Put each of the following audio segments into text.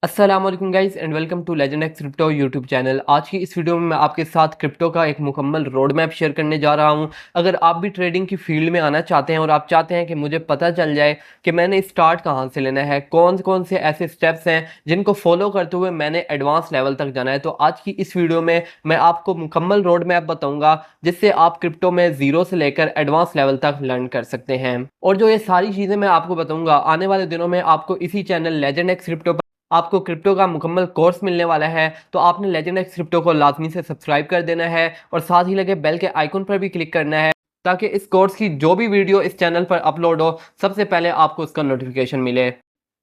अस्सलाम वालेकुम guys and welcome to legend X crypto YouTube channel. आज की इस वीडियो में मैं आपके साथ क्रिप्टो का एक मुकम्मल रोड मैप शेयर करने जा रहा हूं। अगर आप भी ट्रेडिंग की फील्ड में आना चाहते हैं और आप चाहते हैं कि मुझे पता चल जाए कि मैंने स्टार्ट कहां से लेना है, कौन कौन से ऐसे स्टेप्स हैं जिनको फॉलो करते हुए मैंने एडवांस लेवल तक जाना है, तो आज की इस वीडियो में मैं आपको मुकम्मल रोड मैप बताऊंगा जिससे आप क्रिप्टो में जीरो से लेकर एडवांस लेवल तक लर्न कर सकते हैं। और जो ये सारी चीज़ें मैं आपको बताऊंगा आने वाले दिनों में आपको इसी चैनल लेजेंड एक्स क्रिप्टो आपको क्रिप्टो का मुकम्मल कोर्स मिलने वाला है। तो आपने लेजेंड एक्स क्रिप्टो को लाजमी से सब्सक्राइब कर देना है और साथ ही लगे बेल के आइकन पर भी क्लिक करना है ताकि इस कोर्स की जो भी वीडियो इस चैनल पर अपलोड हो सबसे पहले आपको उसका नोटिफिकेशन मिले।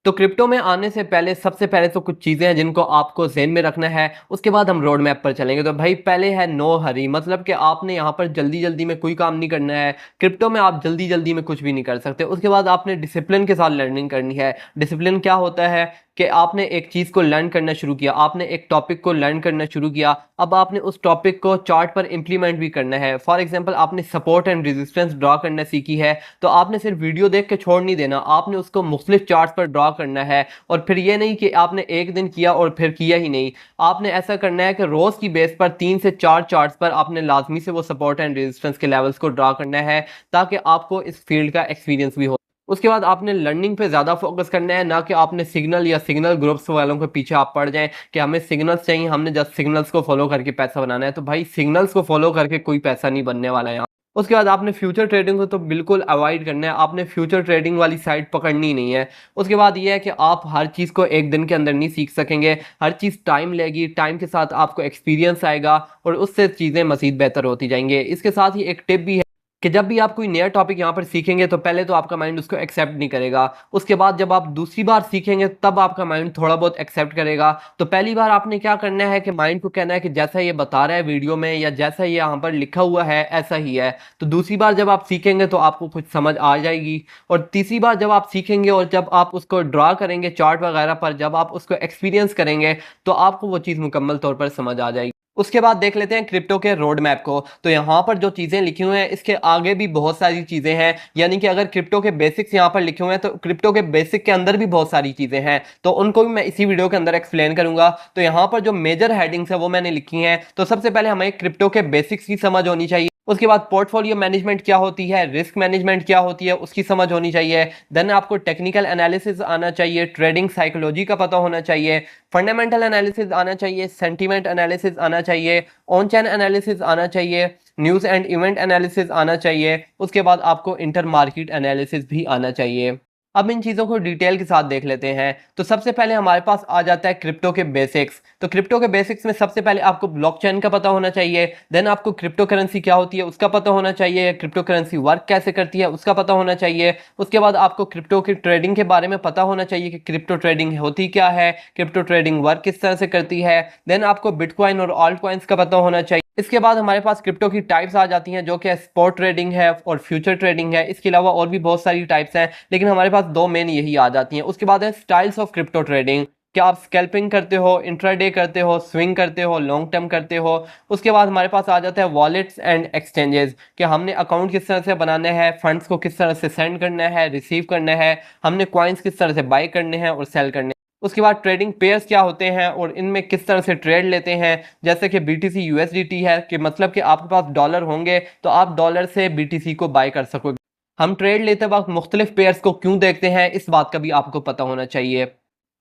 तो क्रिप्टो में आने से पहले सबसे पहले तो कुछ चीज़ें हैं जिनको आपको ज़हन में रखना है, उसके बाद हम रोड मैप पर चलेंगे। तो भाई पहले है नो हरी, मतलब कि आपने यहाँ पर जल्दी जल्दी में कोई काम नहीं करना है। क्रिप्टो में आप जल्दी जल्दी में कुछ भी नहीं कर सकते। उसके बाद आपने डिसिप्लिन के साथ लर्निंग करनी है। डिसिप्लिन क्या होता है कि आपने एक चीज़ को लर्न करना शुरू किया, आपने एक टॉपिक को लर्न करना शुरू किया, अब आपने उस टॉपिक को चार्ट पर इंप्लीमेंट भी करना है। फॉर एग्जांपल आपने सपोर्ट एंड रेजिस्टेंस ड्रॉ करना सीखी है, तो आपने सिर्फ वीडियो देख के छोड़ नहीं देना, आपने उसको मुख्तलिफ चार्ट्स पर ड्रॉ करना है। और फिर ये नहीं कि आपने एक दिन किया और फिर किया ही नहीं, आपने ऐसा करना है कि रोज़ की बेस पर 3 से 4 चार्ट्स पर आपने लाजमी से वो सपोर्ट एंड रेजिस्टेंस के लेवल्स को ड्रॉ करना है ताकि आपको इस फील्ड का एक्सपीरियंस भी हो। उसके बाद आपने लर्निंग पे ज़्यादा फोकस करना है, ना कि आपने सिग्नल या सिग्नल ग्रुप्स वालों के पीछे आप पड़ जाएं कि हमें सिग्नल्स चाहिए, हमने जस्ट सिग्नल्स को फॉलो करके पैसा बनाना है। तो भाई सिग्नल्स को फॉलो करके कोई पैसा नहीं बनने वाला है यहाँ। उसके बाद आपने फ्यूचर ट्रेडिंग को तो बिल्कुल अवॉइड करना है, आपने फ्यूचर ट्रेडिंग वाली साइड पकड़नी नहीं है। उसके बाद ये है कि आप हर चीज़ को एक दिन के अंदर नहीं सीख सकेंगे, हर चीज़ टाइम लेगी, टाइम के साथ आपको एक्सपीरियंस आएगा और उससे चीज़ें मज़ीद बेहतर होती जाएंगे। इसके साथ ही एक टिप भी है कि जब भी आप कोई नया टॉपिक यहाँ पर सीखेंगे तो पहले तो आपका माइंड उसको एक्सेप्ट नहीं करेगा, उसके बाद जब आप दूसरी बार सीखेंगे तब आपका माइंड थोड़ा बहुत एक्सेप्ट करेगा। तो पहली बार आपने क्या करना है कि माइंड को कहना है कि जैसा ये बता रहा है वीडियो में या जैसा ये यहाँ पर लिखा हुआ है ऐसा ही है। तो दूसरी बार जब आप सीखेंगे तो आपको कुछ समझ आ जाएगी, और तीसरी बार जब आप सीखेंगे और जब आप उसको ड्रा करेंगे चार्ट वगैरह पर, जब आप उसको एक्सपीरियंस करेंगे तो आपको वो चीज़ मुकम्मल तौर पर समझ आ जाएगी। उसके बाद देख लेते हैं क्रिप्टो के रोड मैप को। तो यहाँ पर जो चीज़ें लिखी हुई हैं इसके आगे भी बहुत सारी चीज़ें हैं, यानी कि अगर क्रिप्टो के बेसिक्स यहाँ पर लिखे हुए हैं तो क्रिप्टो के बेसिक के अंदर भी बहुत सारी चीज़ें हैं, तो उनको भी मैं इसी वीडियो के अंदर एक्सप्लेन करूंगा। तो यहाँ पर जो मेजर हेडिंग्स है वो मैंने लिखी हैं। तो सबसे पहले हमें क्रिप्टो के बेसिक्स की समझ होनी चाहिए, उसके बाद पोर्टफोलियो मैनेजमेंट क्या होती है, रिस्क मैनेजमेंट क्या होती है उसकी समझ होनी चाहिए। देन आपको टेक्निकल एनालिसिस आना चाहिए, ट्रेडिंग साइकोलॉजी का पता होना चाहिए, फंडामेंटल एनालिसिस आना चाहिए, सेंटीमेंट एनालिसिस आना चाहिए, ऑन चेन एनालिसिस आना चाहिए, न्यूज़ एंड इवेंट एनालिसिस आना चाहिए। उसके बाद आपको इंटर मार्केट एनालिसिस भी आना चाहिए। अब इन चीज़ों को डिटेल के साथ देख लेते हैं। तो सबसे पहले हमारे पास आ जाता है क्रिप्टो के बेसिक्स। तो क्रिप्टो के बेसिक्स में सबसे पहले आपको ब्लॉकचेन का पता होना चाहिए, देन आपको क्रिप्टो करेंसी क्या होती है उसका पता होना चाहिए, क्रिप्टो करेंसी वर्क कैसे करती है उसका पता होना चाहिए। उसके बाद आपको क्रिप्टो की ट्रेडिंग के बारे में पता होना चाहिए कि क्रिप्टो ट्रेडिंग होती क्या है, क्रिप्टो ट्रेडिंग वर्क किस तरह से करती है। देन आपको बिटकॉइन और ऑल्ट कॉइन्स का पता होना चाहिए। इसके बाद हमारे पास क्रिप्टो की टाइप्स आ जाती हैं जो कि स्पॉट ट्रेडिंग है और फ्यूचर ट्रेडिंग है। इसके अलावा और भी बहुत सारी टाइप्स हैं लेकिन हमारे पास दो मेन यही आ जाती हैं। उसके बाद है स्टाइल्स ऑफ क्रिप्टो ट्रेडिंग, क्या आप स्कैल्पिंग करते हो, इंट्राडे करते हो, स्विंग करते हो, लॉन्ग टर्म करते हो। उसके बाद हमारे पास आ जाता है वॉलेट्स एंड एक्सचेंजेस, कि हमने अकाउंट किस तरह से बनाना है, फंड्स को किस तरह से सेंड करना है, रिसीव करना है, हमने कॉइन्स किस तरह से बाय करने हैं और सेल करने हैं। उसके बाद ट्रेडिंग पेयर्स क्या होते हैं और इनमें किस तरह से ट्रेड लेते हैं, जैसे कि BTC USDT है, कि मतलब कि आपके पास डॉलर होंगे तो आप डॉलर से BTC को बाय कर सकोगे। हम ट्रेड लेते वक्त मुख्तलिफ पेयर्स को क्यों देखते हैं इस बात का भी आपको पता होना चाहिए।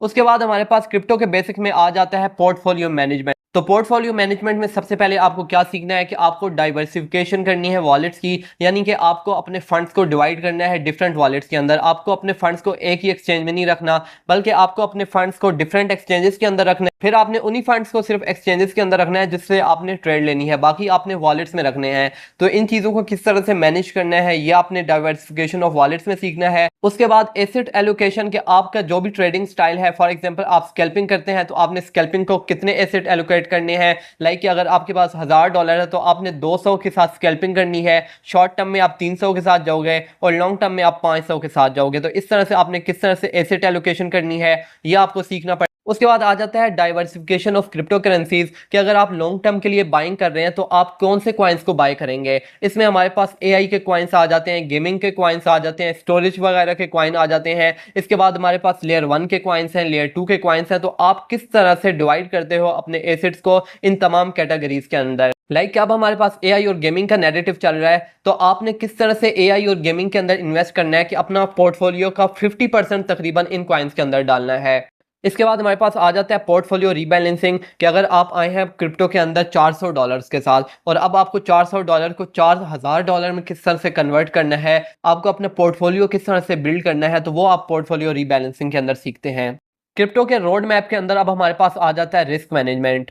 उसके बाद हमारे पास क्रिप्टो के बेसिक में आ जाता है पोर्टफोलियो मैनेजमेंट। तो पोर्टफोलियो मैनेजमेंट में सबसे पहले आपको क्या सीखना है कि आपको डाइवर्सिफिकेशन करनी है वॉलेट्स की, यानी कि आपको अपने फंड्स को डिवाइड करना है डिफरेंट वॉलेट्स के अंदर। आपको अपने फंड्स को एक ही एक्सचेंज में नहीं रखना बल्कि आपको अपने फंड्स को डिफरेंट एक्सचेंजेस के अंदर रखना है। फिर आपने उन्हीं फंड्स को सिर्फ एक्सचेंजेस के अंदर रखना है जिससे आपने ट्रेड लेनी है, बाकी आपने वॉलेट्स में रखने हैं। तो इन चीज़ों को किस तरह से मैनेज करना है ये आपने डाइवर्सिफिकेशन ऑफ वॉलेट्स में सीखना है। उसके बाद एसेट एलोकेशन, के आपका जो भी ट्रेडिंग स्टाइल है, फॉर एग्जांपल आप स्कैल्पिंग करते हैं तो आपने स्कैल्पिंग को कितने एसेट एलोकेट करने हैं। लाइक कि अगर आपके पास $1000 है तो आपने 200 के साथ स्कैल्पिंग करनी है, शॉर्ट टर्म में आप 300 के साथ जाओगे और लॉन्ग टर्म में आप 500 के साथ जाओगे। तो इस तरह से आपने किस तरह से एसेट एलोकेशन करनी है ये आपको सीखना पड़ेगा। उसके बाद आ जाता है डाइवर्सिफिकेशन ऑफ क्रिप्टो करेंसीज कि अगर आप लॉन्ग टर्म के लिए बाइंग कर रहे हैं तो आप कौन से कॉइन्स को बाय करेंगे। इसमें हमारे पास एआई के कॉइन्स आ जाते हैं, गेमिंग के कॉइन्स आ जाते हैं, स्टोरेज वगैरह के कॉइन आ जाते हैं। इसके बाद हमारे पास लेयर 1 के कॉइन्स हैं, लेयर 2 के कॉइन्स हैं। तो आप किस तरह से डिवाइड करते हो अपने एसेट्स को इन तमाम कैटेगरीज के अंदर। अब हमारे पास एआई और गेमिंग का नैरेटिव चल रहा है, तो आपने किस तरह से एआई और गेमिंग के अंदर इन्वेस्ट करना है कि अपना पोर्टफोलियो का 50% तकरीबन इन कॉइन्स के अंदर डालना है। इसके बाद हमारे पास आ जाता है पोर्टफोलियो रीबैलेंसिंग कि अगर आप आए हैं क्रिप्टो के अंदर $400 के साथ और अब आपको $400 को $4000 में किस तरह से कन्वर्ट करना है, आपको अपना पोर्टफोलियो किस तरह से बिल्ड करना है, तो वो आप पोर्टफोलियो रीबैलेंसिंग के अंदर सीखते हैं। क्रिप्टो के रोड मैप के अंदर अब हमारे पास आ जाता है रिस्क मैनेजमेंट।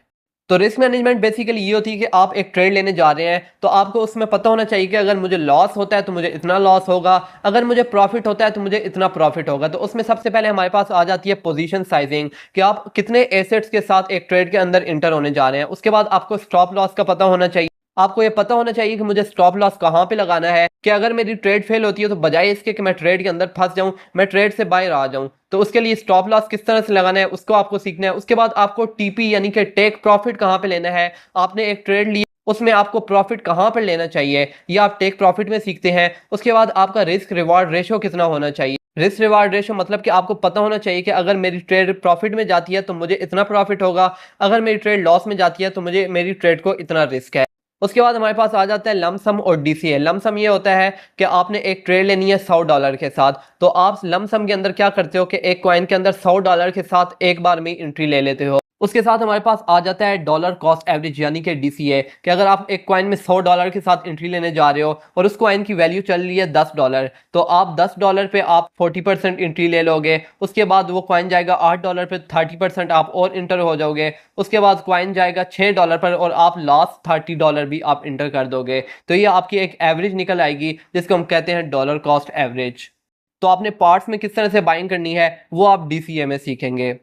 तो रिस्क मैनेजमेंट बेसिकली ये होती है कि आप एक ट्रेड लेने जा रहे हैं तो आपको उसमें पता होना चाहिए कि अगर मुझे लॉस होता है तो मुझे इतना लॉस होगा, अगर मुझे प्रॉफिट होता है तो मुझे इतना प्रॉफिट होगा। तो उसमें सबसे पहले हमारे पास आ जाती है पोजीशन साइजिंग कि आप कितने एसेट्स के साथ एक ट्रेड के अंदर इंटर होने जा रहे हैं। उसके बाद आपको स्टॉप लॉस का पता होना चाहिए। आपको ये पता होना चाहिए कि मुझे स्टॉप लॉस कहाँ पे लगाना है कि अगर मेरी ट्रेड फेल होती है तो बजाय इसके कि मैं ट्रेड के अंदर फंस जाऊं, मैं ट्रेड से बाहर आ जाऊं। तो उसके लिए स्टॉप लॉस किस तरह से लगाना है उसको आपको सीखना है। उसके बाद आपको टीपी यानी कि टेक प्रॉफिट कहाँ पे लेना है। आपने एक ट्रेड ली, उसमें आपको प्रॉफिट कहाँ पर लेना चाहिए, ये आप टेक प्रॉफिट में सीखते हैं। उसके बाद आपका रिस्क रिवार्ड रेशो कितना होना चाहिए। रिस्क रिवार्ड रेशो मतलब कि आपको पता होना चाहिए कि अगर मेरी ट्रेड प्रॉफिट में जाती है तो मुझे इतना प्रॉफिट होगा, अगर मेरी ट्रेड लॉस में जाती है तो मुझे मेरी ट्रेड को इतना रिस्क है। उसके बाद हमारे पास आ जाता है लमसम और डीसीए। लमसम ये होता है कि आपने एक ट्रेड लेनी है $100 के साथ, तो आप लमसम के अंदर क्या करते हो कि एक कॉइन के अंदर $100 के साथ एक बार में एंट्री ले लेते हो। उसके साथ हमारे पास आ जाता है डॉलर कॉस्ट एवरेज यानी कि डीसीए कि अगर आप एक कॉइन में $100 के साथ एंट्री लेने जा रहे हो और उस कॉइन की वैल्यू चल रही है $10, तो आप $10 पे आप 40% एंट्री ले लोगे। उसके बाद वो कॉइन जाएगा $8 पे, 30% आप और इंटर हो जाओगे। उसके बाद कॉइन जाएगा $6 पर और आप लास्ट $30 भी आप इंटर कर दोगे। तो ये आपकी एक एवरेज निकल आएगी जिसको हम कहते हैं डॉलर कॉस्ट एवरेज। तो आपने पार्ट्स में किस तरह से बाइंग करनी है वो आप डीसीए में सीखेंगे।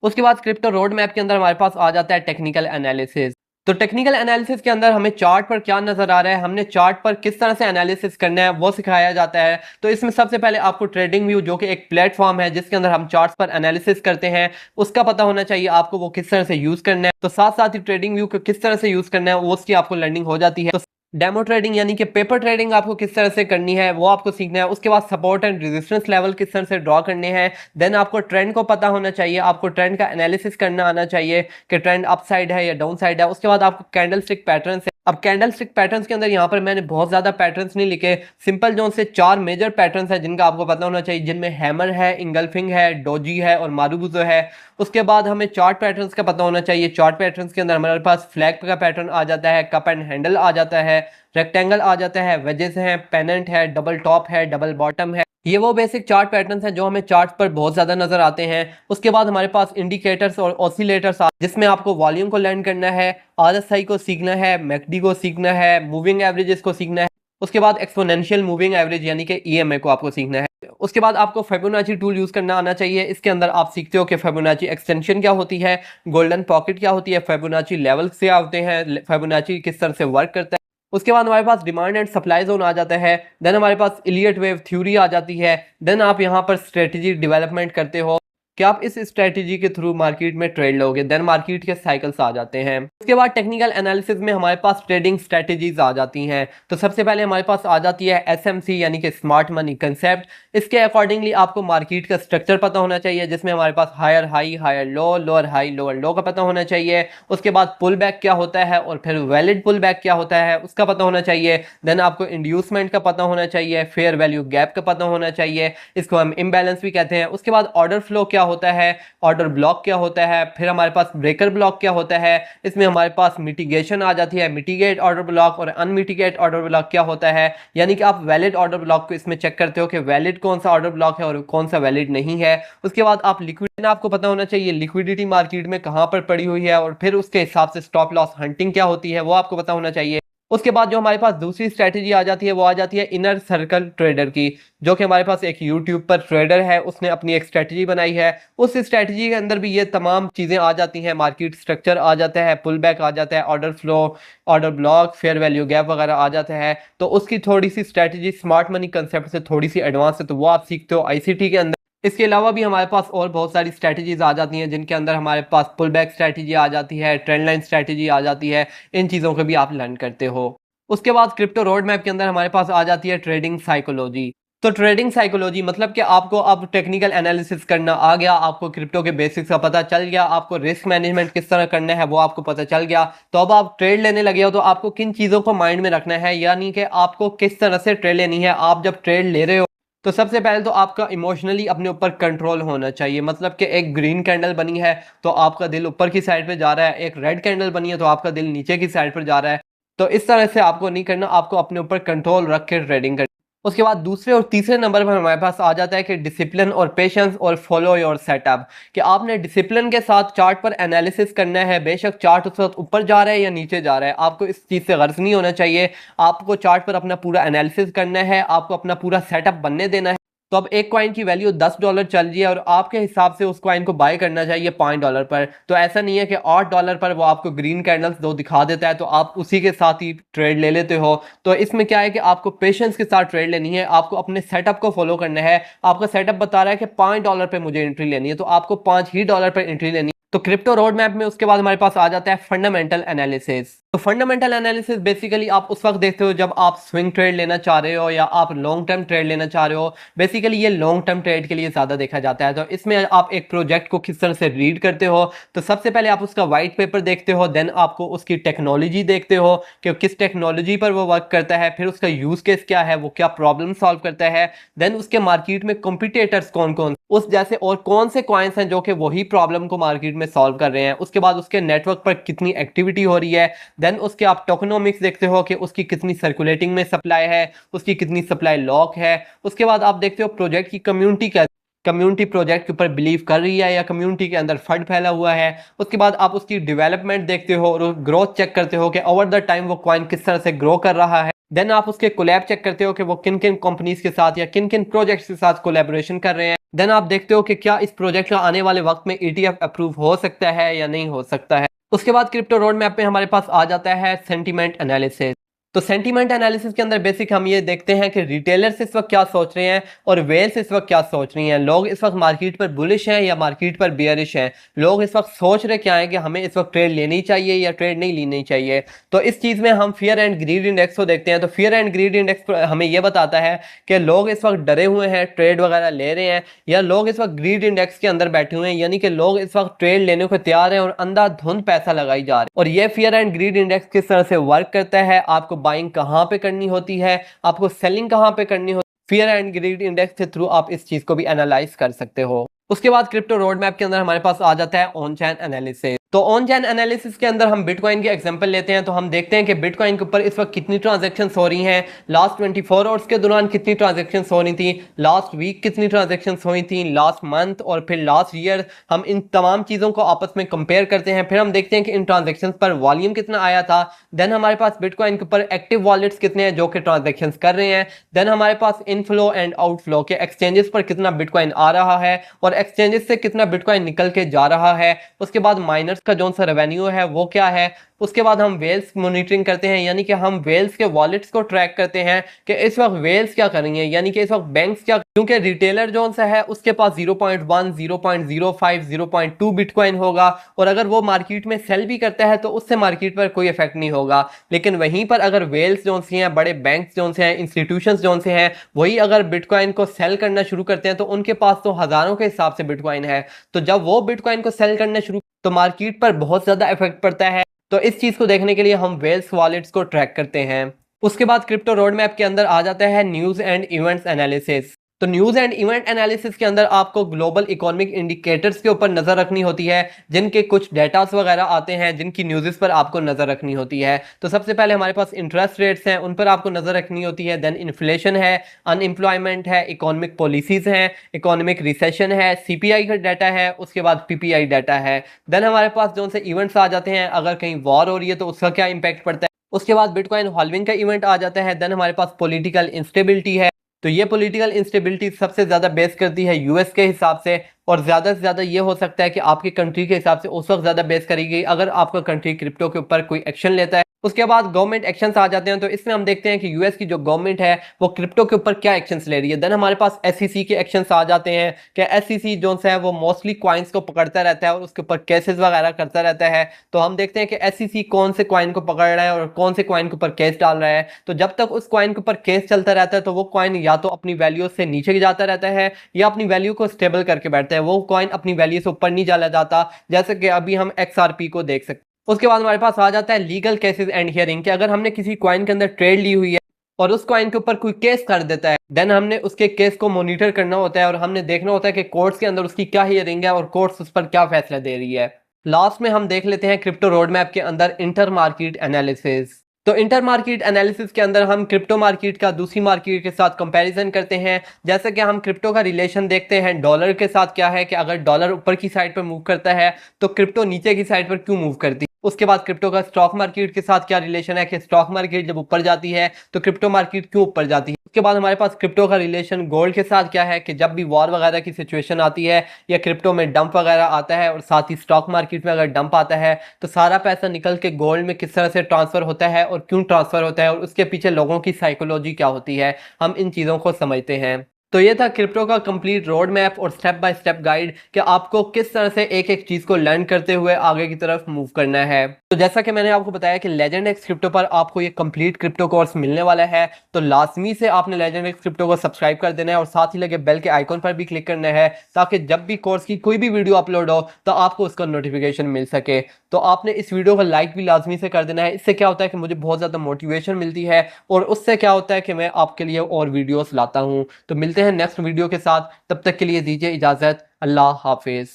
उसके बाद क्रिप्टो रोड मैप के अंदर हमारे पास आ जाता है टेक्निकल एनालिसिस। तो टेक्निकल एनालिसिस के अंदर हमें चार्ट पर क्या नजर आ रहा है, हमने चार्ट पर किस तरह से एनालिसिस करना है वो सिखाया जाता है। तो इसमें सबसे पहले आपको ट्रेडिंग व्यू जो कि एक प्लेटफॉर्म है जिसके अंदर हम चार्ट्स पर एनालिसिस करते हैं उसका पता होना चाहिए आपको, वो किस तरह से यूज करना है। तो साथ साथ ही ट्रेडिंग व्यू को किस तरह से यूज करना है वो उसकी आपको लर्निंग हो जाती है। तो डेमो ट्रेडिंग यानी कि पेपर ट्रेडिंग आपको किस तरह से करनी है वो आपको सीखना है। उसके बाद सपोर्ट एंड रेजिस्टेंस लेवल किस तरह से ड्रॉ करने हैं। देन आपको ट्रेंड को पता होना चाहिए, आपको ट्रेंड का एनालिसिस करना आना चाहिए कि ट्रेंड अप साइड है या डाउन साइड है। उसके बाद आपको कैंडल स्टिक पैटर्न है। अब कैंडल स्टिक पैटर्न्स के अंदर यहाँ पर मैंने बहुत ज्यादा पैटर्न्स नहीं लिखे, सिंपल जोन से 4 मेजर पैटर्न्स हैं जिनका आपको पता होना चाहिए, जिनमें हैमर है, इंगल्फिंग है, डोजी है और मारूबुजो है। उसके बाद हमें चार्ट पैटर्न्स का पता होना चाहिए। चार्ट पैटर्न्स के अंदर हमारे पास फ्लैग का पैटर्न आ जाता है, कप एंड हैंडल आ जाता है, रेक्टेंगल आ जाता है, वेजेस हैं, पेनेंट है, डबल टॉप है, डबल बॉटम है। ये वो बेसिक चार्ट पैटर्न्स हैं जो हमें चार्ट पर बहुत ज्यादा नजर आते हैं। उसके बाद हमारे पास इंडिकेटर्स और ऑसिलेटर्स जिसमें आपको वॉल्यूम को लर्न करना है, आरएसआई को सीखना है, मैकडी को सीखना है, मूविंग एवरेजेस को सीखना है। उसके बाद एक्सपोनेंशियल मूविंग एवरेज यानी कि ईएमए को आपको सीखना है। उसके बाद आपको फिबोनाची टूल यूज करना आना चाहिए। इसके अंदर आप सीखते हो कि फिबोनाची एक्सटेंशन क्या होती है, गोल्डन पॉकेट क्या होती है, फिबोनाची लेवल क्या होते हैं, फिबोनाची किस तरह से वर्क करता है। उसके बाद हमारे पास डिमांड एंड सप्लाई जोन आ जाता है। देन हमारे पास इलियट वेव थ्योरी आ जाती है। देन आप यहाँ पर स्ट्रेटेजी डेवलपमेंट करते हो कि आप इस स्ट्रेटेजी के थ्रू मार्केट में ट्रेड लोगे। देन मार्केट के साइकिल्स आ जाते हैं। उसके बाद टेक्निकल एनालिसिस में हमारे पास ट्रेडिंग स्ट्रेटेजीज आ जाती हैं। तो सबसे पहले हमारे पास आ जाती है एसएमसी यानी कि स्मार्ट मनी कंसेप्ट। इसके अकॉर्डिंगली आपको मार्केट का स्ट्रक्चर पता होना चाहिए जिसमें हमारे पास higher high, higher low, lower high, lower low का पता होना चाहिए। उसके बाद पुल बैक क्या होता है और फिर वैलिड पुल बैक क्या होता है उसका पता होना चाहिए। देन आपको इंड्यूसमेंट का पता होना चाहिए, फेयर वैल्यू गैप का पता होना चाहिए, इसको हम इम्बैलेंस भी कहते हैं। उसके बाद ऑर्डर फ्लो क्या होता है, ऑर्डर ब्लॉक क्या होता है, फिर हमारे पास ब्रेकर ब्लॉक क्या होता है। इसमें हमारे पास मिटिगेशन आ जाती है, मिटिगेट ऑर्डर ब्लॉक और अनमिटिगेट ऑर्डर ब्लॉक क्या होता है। यानी कि आप वैलिड ऑर्डर ब्लॉक को इसमें चेक करते हो कि वैलिड कौन सा ऑर्डर ब्लॉक है और कौन सा वैलिड नहीं है। उसके बाद आप लिक्विड, आपको पता होना चाहिए लिक्विडिटी मार्केट में कहां पर पड़ी हुई है और फिर उसके हिसाब से स्टॉप लॉस हंटिंग क्या होती है वो आपको पता होना चाहिए। उसके बाद जो हमारे पास दूसरी स्ट्रैटेजी आ जाती है वो आ जाती है इनर सर्कल ट्रेडर की, जो कि हमारे पास एक यूट्यूब पर ट्रेडर है, उसने अपनी एक स्ट्रैटेजी बनाई है। उस स्ट्रैटेजी के अंदर भी ये तमाम चीज़ें आ जाती हैं, मार्केट स्ट्रक्चर आ जाता है, पुल बैक आ जाता है, order flow, order block, fair value gap वगैरह आ जाता है। तो उसकी थोड़ी सी स्ट्रैटेजी स्मार्ट मनी कंसेप्ट से थोड़ी सी एडवांस है, तो वो आप सीखते हो आईसीटी के अंदर। इसके अलावा भी हमारे पास और बहुत सारी स्ट्रैटेजीज आ जाती हैं, जिनके अंदर हमारे पास पुल बैक स्ट्रैटेजी आ जाती है, ट्रेंड लाइन स्ट्रैटेजी आ जाती है। इन चीज़ों को भी आप लर्न करते हो। उसके बाद क्रिप्टो रोड मैप के अंदर हमारे पास आ जाती है ट्रेडिंग साइकोलॉजी। तो ट्रेडिंग साइकोलॉजी मतलब कि आपको अब टेक्निकल एनालिसिस करना आ गया, आपको क्रिप्टो के बेसिक्स का पता चल गया, आपको रिस्क मैनेजमेंट किस तरह करना है वो आपको पता चल गया। तो अब आप ट्रेड लेने लगे हो, तो आपको किन चीज़ों को माइंड में रखना है, यानी कि आपको किस तरह से ट्रेड लेनी है। आप जब ट्रेड ले रहे हो तो सबसे पहले तो आपका इमोशनली अपने ऊपर कंट्रोल होना चाहिए। मतलब कि एक ग्रीन कैंडल बनी है तो आपका दिल ऊपर की साइड पे जा रहा है, एक रेड कैंडल बनी है तो आपका दिल नीचे की साइड पर जा रहा है। तो इस तरह से आपको नहीं करना, आपको अपने ऊपर कंट्रोल रख के ट्रेडिंग करनी। उसके बाद दूसरे और तीसरे नंबर पर हमारे पास आ जाता है कि डिसिप्लिन और पेशेंस और फॉलो योर सेटअप। कि आपने डिसिप्लिन के साथ चार्ट पर एनालिसिस करना है। बेशक चार्ट उस वक्त ऊपर जा रहा है या नीचे जा रहा है, आपको इस चीज़ से गर्ज नहीं होना चाहिए। आपको चार्ट पर अपना पूरा एनालिसिस करना है, आपको अपना पूरा सेटअप बनने देना है। तो अब एक कॉइन की वैल्यू $10 चल रही है और आपके हिसाब से उस कॉइन को बाय करना चाहिए $5 पर। तो ऐसा नहीं है कि $8 पर वो आपको ग्रीन कैंडल्स दो दिखा देता है तो आप उसी के साथ ही ट्रेड ले लेते हो। तो इसमें क्या है कि आपको पेशेंस के साथ ट्रेड लेनी है, आपको अपने सेटअप को फॉलो करना है। आपका सेटअप बता रहा है कि $5 पर मुझे एंट्री लेनी है तो आपको $5 पर एंट्री लेनी है। तो क्रिप्टो रोड मैप में उसके बाद हमारे पास आ जाता है फंडामेंटल एनालिसिस। तो फंडामेंटल एनालिसिस बेसिकली आप उस वक्त देखते हो जब आप स्विंग ट्रेड लेना चाह रहे हो या आप लॉन्ग टर्म ट्रेड लेना चाह रहे हो। बेसिकली ये लॉन्ग टर्म ट्रेड के लिए ज़्यादा देखा जाता है। तो इसमें आप एक प्रोजेक्ट को किस तरह से रीड करते हो, तो सबसे पहले आप उसका वाइट पेपर देखते हो, देन आपको उसकी टेक्नोलॉजी देखते हो कि किस टेक्नोलॉजी पर वो वर्क करता है, फिर उसका यूज़ केस क्या है, वो क्या प्रॉब्लम सॉल्व करता है, देन उसके मार्केट में कॉम्पिटिटर्स कौन कौन उस जैसे और कौन से कॉइन्स हैं जो कि वही प्रॉब्लम को मार्केट में सॉल्व कर रहे हैं। उसके बाद उसके नेटवर्क पर कितनी एक्टिविटी हो रही है, देन उसके आप टोकनोमिक्स देखते हो कि उसकी कितनी सर्कुलेटिंग में सप्लाई है, उसकी कितनी सप्लाई लॉक है। उसके बाद आप देखते हो प्रोजेक्ट की कम्युनिटी क्या, कम्युनिटी प्रोजेक्ट के ऊपर बिलीव कर रही है या कम्युनिटी के अंदर फंड फैला हुआ है। उसके बाद आप उसकी डेवलपमेंट देखते हो और ग्रोथ चेक करते हो कि ओवर द टाइम वो कॉइन किस तरह से ग्रो कर रहा है। देन आप उसके कोलैब चेक करते हो कि वो किन किन कंपनीज के साथ या किन किन प्रोजेक्ट्स के साथ कोलैबोरेशन कर रहे हैं। देन आप देखते हो कि क्या इस प्रोजेक्ट का आने वाले वक्त में ETF अप्रूव हो सकता है या नहीं हो सकता है। उसके बाद क्रिप्टो रोड मैप में हमारे पास आ जाता है सेंटीमेंट एनालिसिस। तो सेंटीमेंट एनालिसिस के अंदर बेसिक हम ये देखते हैं कि रिटेलर्स इस वक्त क्या सोच रहे हैं और वेल्स इस वक्त क्या सोच रही हैं। लोग इस वक्त मार्केट पर बुलिश हैं या मार्केट पर बियरिश हैं। लोग इस वक्त सोच रहे क्या है कि हमें इस वक्त ट्रेड लेनी चाहिए या ट्रेड नहीं लेनी चाहिए। तो इस चीज़ में हम फियर एंड ग्रीड इंडेक्स को देखते हैं। तो फियर एंड ग्रीड इंडेक्स हमें यह बताता है कि लोग इस वक्त डरे हुए हैं, ट्रेड वगैरह ले रहे हैं, या लोग इस वक्त ग्रीड इंडेक्स के अंदर बैठे हुए हैं, यानी कि लोग इस वक्त ट्रेड लेने को तैयार हैं और अंधाधुंध पैसा लगाई जा रहे हैं। और ये फियर एंड ग्रीड इंडेक्स किस तरह से वर्क करता है, आपको बाइंग कहाँ पे करनी होती है, आपको सेलिंग कहाँ पे करनी होती है, फियर एंड ग्रीड इंडेक्स के थ्रू आप इस चीज को भी एनालाइज कर सकते हो। उसके बाद क्रिप्टो रोड मैप के अंदर हमारे पास आ जाता है ऑन चैन एनालिसिस। तो ऑन चैन एनालिसिस के अंदर हम बिटकॉइन के एग्जांपल लेते हैं। तो हम देखते हैं कि बिटकॉइन के ऊपर इस वक्त कितनी ट्रांजैक्शंस हो रही हैं, लास्ट 24 आवर्स के दौरान कितनी ट्रांजैक्शंस हो रही थी, लास्ट वीक कितनी ट्रांजैक्शंस हुई थी, लास्ट मंथ और फिर लास्ट ईयर। हम इन तमाम चीज़ों को आपस में कंपेयर करते हैं, फिर हम देखते हैं कि इन ट्रांजैक्शंस पर वॉल्यूम कितना आया था। देन हमारे पास बिटकॉइन के ऊपर एक्टिव वॉलेट्स कितने हैं जो कि ट्रांजैक्शंस कर रहे हैं। देन हमारे पास इनफ्लो एंड आउटफ्लो के एक्सचेंजेस पर कितना बिटकॉइन आ रहा है और एक्सचेंजेस से कितना बिटकॉइन निकल के जा रहा है। उसके बाद माइनर्स का जो सा रेवेन्यू है वो क्या है। उसके बाद हम वेल्स मॉनिटरिंग करते हैं, यानी कि हम वेल्स के वॉलेट्स को ट्रैक करते हैं कि इस वक्त वेल्स क्या कर रही हैं, यानी कि इस वक्त बैंक्स क्या, क्योंकि रिटेलर जो सा है उसके पास 0.1 0.05 0.2 बिटकॉइन होगा और अगर वो मार्केट में सेल भी करता है तो उससे मार्केट पर कोई इफेक्ट नहीं होगा। लेकिन वहीं पर अगर वेल्स जो सी हैं, बड़े बैंक्स जो से हैं, इंस्टीट्यूशंस जो से हैं, वही अगर बिटकॉइन को सेल करना शुरू करते हैं तो उनके पास तो हजारों के हिसाब से बिटकॉइन है। तो जब वो बिटकॉइन को सेल करना शुरू तो मार्केट पर बहुत ज्यादा इफेक्ट पड़ता है। तो इस चीज को देखने के लिए हम वेल्स वॉलेट्स को ट्रैक करते हैं। उसके बाद क्रिप्टो रोड मैप के अंदर आ जाता है न्यूज एंड इवेंट्स एनालिसिस। तो न्यूज एंड इवेंट एनालिसिस के अंदर आपको ग्लोबल इकोनॉमिक इंडिकेटर्स के ऊपर नजर रखनी होती है, जिनके कुछ डेटास वगैरह आते हैं, जिनकी न्यूज़ पर आपको नजर रखनी होती है। तो सबसे पहले हमारे पास इंटरेस्ट रेट्स हैं, उन पर आपको नजर रखनी होती है। देन इन्फ्लेशन है, अनएम्प्लॉयमेंट है, इकोनॉमिक पॉलिसीज हैं, इकोनॉमिक रिसेशन है, CPI का डाटा है, उसके बाद PPI डाटा है। देन हमारे पास जो से इवेंट्स आ जाते हैं, अगर कहीं वॉर हो रही है तो उसका क्या इंपैक्ट पड़ता है। उसके बाद बिटकॉइन हॉल्विंग का इवेंट आ जाता है। देन हमारे पास पॉलिटिकल इंस्टेबिलिटी है। तो ये पॉलिटिकल इंस्टेबिलिटी सबसे ज्यादा बेस करती है US के हिसाब से, और ज्यादा से ज्यादा ये हो सकता है कि आपकी कंट्री के हिसाब से उस वक्त ज्यादा बेस करेगी अगर आपका कंट्री क्रिप्टो के ऊपर कोई एक्शन लेता है उसके बाद गवर्नमेंट एक्शंस आ जाते हैं, तो इसमें हम देखते हैं कि यूएस की जो गवर्नमेंट है वो क्रिप्टो के ऊपर क्या एक्शंस ले रही है। देन हमारे पास एसईसी के एक्शंस आ जाते हैं कि एसईसी जो है वो मोस्टली कॉइन्स को पकड़ता रहता है और उसके ऊपर केसेस वगैरह करता रहता है। तो हम देखते हैं कि एसईसी कौन से कॉइन को पकड़ रहा है और कौन से कॉइन के ऊपर केस डाल रहा है। तो जब तक उस कॉइन के ऊपर केस चलता रहता है तो वो कॉइन या तो अपनी वैल्यू से नीचे जाता रहता है या अपनी वैल्यू को स्टेबल करके बैठता है, वो कॉइन अपनी वैल्यू से ऊपर नहीं चला जाता, जैसे कि अभी हम एक्सआरपी को देख सकते हैं। उसके बाद हमारे पास आ जाता है लीगल केसेस एंड हियरिंग, कि अगर हमने किसी कॉइन के अंदर ट्रेड ली हुई है और उस कॉइन के ऊपर कोई केस कर देता है, देन हमने उसके केस को मॉनिटर करना होता है और हमने देखना होता है कि कोर्ट्स के अंदर उसकी क्या हियरिंग है और कोर्ट्स उस पर क्या फैसला दे रही है। लास्ट में हम देख लेते हैं क्रिप्टो रोड मैप के अंदर इंटर मार्केट एनालिसिस। तो इंटर मार्केट एनालिसिस के अंदर हम क्रिप्टो मार्केट का दूसरी मार्केट के साथ कंपैरिजन करते हैं। जैसे कि हम क्रिप्टो का रिलेशन देखते हैं डॉलर के साथ क्या है, कि अगर डॉलर ऊपर की साइड पर मूव करता है तो क्रिप्टो नीचे की साइड पर क्यों मूव करती है। उसके बाद क्रिप्टो का स्टॉक मार्केट के साथ क्या रिलेशन है, कि स्टॉक मार्केट जब ऊपर जाती है तो क्रिप्टो मार्केट क्यों ऊपर जाती है। उसके बाद हमारे पास क्रिप्टो का रिलेशन गोल्ड के साथ क्या है, कि जब भी वॉर वगैरह की सिचुएशन आती है या क्रिप्टो में डंप वगैरह आता है और साथ ही स्टॉक मार्केट में अगर डंप आता है तो सारा पैसा निकल के गोल्ड में किस तरह से ट्रांसफर होता है और क्यों ट्रांसफर होता है और उसके पीछे लोगों की साइकोलॉजी क्या होती है, हम इन चीज़ों को समझते हैं। तो ये था क्रिप्टो का कंप्लीट रोड मैप और स्टेप बाय स्टेप गाइड, कि आपको किस तरह से एक एक चीज को लर्न करते हुए आगे की तरफ मूव करना है। तो जैसा कि मैंने आपको बताया कि लेजेंड एक्स क्रिप्टो पर आपको ये कंप्लीट क्रिप्टो कोर्स मिलने वाला है, तो लाजमी से आपने लेजेंड एक्स क्रिप्टो को सब्सक्राइब कर देना है और साथ ही लगे बेल के आइकॉन पर भी क्लिक करना है, ताकि जब भी कोर्स की कोई भी वीडियो अपलोड हो तो आपको उसका नोटिफिकेशन मिल सके। तो आपने इस वीडियो को लाइक भी लाजमी से कर देना है। इससे क्या होता है कि मुझे बहुत ज़्यादा मोटिवेशन मिलती है और उससे क्या होता है कि मैं आपके लिए और वीडियोस लाता हूँ। तो मिलते हैं नेक्स्ट वीडियो के साथ, तब तक के लिए दीजिए इजाज़त। अल्लाह हाफिज़।